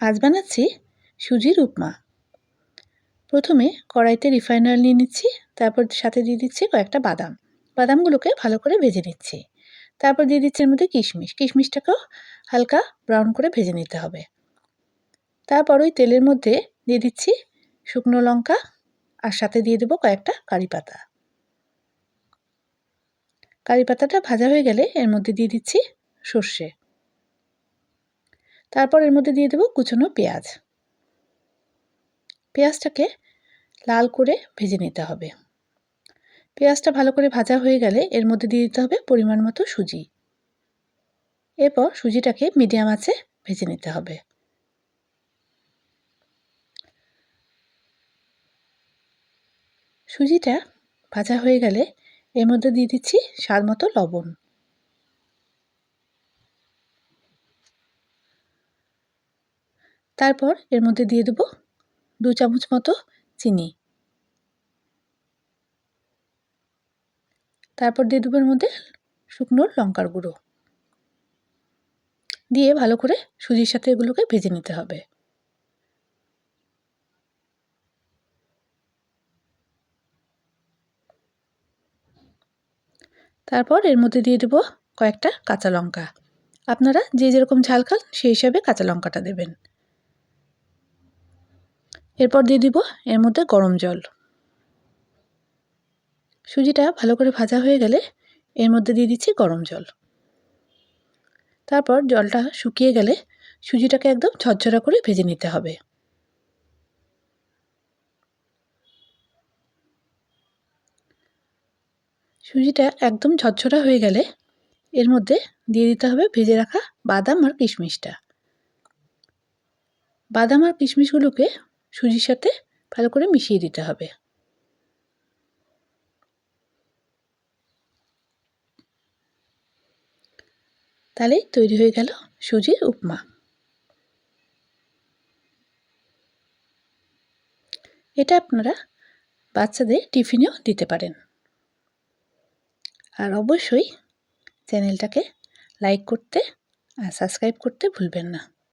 আজ বানাচ্ছি সুজির উপমা। প্রথমে কড়াইতে রিফাইন অয়েল নিয়ে নিচ্ছি, তারপর সাথে দিয়ে দিচ্ছি কয়েকটা বাদাম। বাদামগুলোকে ভালো করে ভেজে নিচ্ছি। তারপর দিয়ে দিচ্ছি এর মধ্যে কিশমিশ। কিশমিশটাকেও হালকা ব্রাউন করে ভেজে নিতে হবে। তারপর ওই তেলের মধ্যে দিয়ে দিচ্ছি শুকনো লঙ্কা, আর সাথে দিয়ে দেবো কয়েকটা কারি পাতা। কারি পাতাটা ভাজা হয়ে গেলে এর মধ্যে দিয়ে দিচ্ছি সর্ষে। তারপর এর মধ্যে দিয়ে দেবো কুচনো পেঁয়াজ। পেঁয়াজটাকে লাল করে ভেজে নিতে হবে। পেঁয়াজটা ভালো করে ভাজা হয়ে গেলে এর মধ্যে দিয়ে দিতে হবে পরিমাণ মতো সুজি। এরপর সুজিটাকে মিডিয়াম আঁচে ভেজে নিতে হবে। সুজিটা ভাজা হয়ে গেলে এর মধ্যে দিয়ে দিচ্ছি স্বাদ মতো লবণ। তারপর এর মধ্যে দিয়ে দেব 2 চামচ মতো চিনি। তারপর দিয়ে দেবো এর মধ্যে শুকনো লঙ্কার গুঁড়ো। দিয়ে ভালো করে সুজির সাথে এগুলোকে ভেজে নিতে হবে। তারপর এর মধ্যে দিয়ে দেবো কয়েকটা কাঁচা লঙ্কা। আপনারা যে যেরকম ঝাল খান সেই হিসাবে কাঁচা লঙ্কাটা দেবেন। এরপর দিয়ে দিব এর মধ্যে গরম জল। সুজিটা ভালো করে ভাজা হয়ে গেলে এর মধ্যে দিয়ে দিচ্ছি গরম জল। তারপর জলটা শুকিয়ে গেলে সুজিটাকে একদম ঝরঝরা করে ভেজে নিতে হবে। সুজিটা একদম ঝরঝরা হয়ে গেলে এর মধ্যে দিয়ে দিতে হবে ভেজে রাখা বাদাম আর কিশমিশটা। বাদাম আর কিশমিশগুলোকে সুজির সাথে ভালো করে মিশিয়ে দিতে হবে। তাহলেই তৈরি হয়ে গেল সুজির উপমা। এটা আপনারা বাচ্চাদের টিফিনেও দিতে পারেন। আর অবশ্যই চ্যানেলটাকে লাইক করতে আর সাবস্ক্রাইব করতে ভুলবেন না।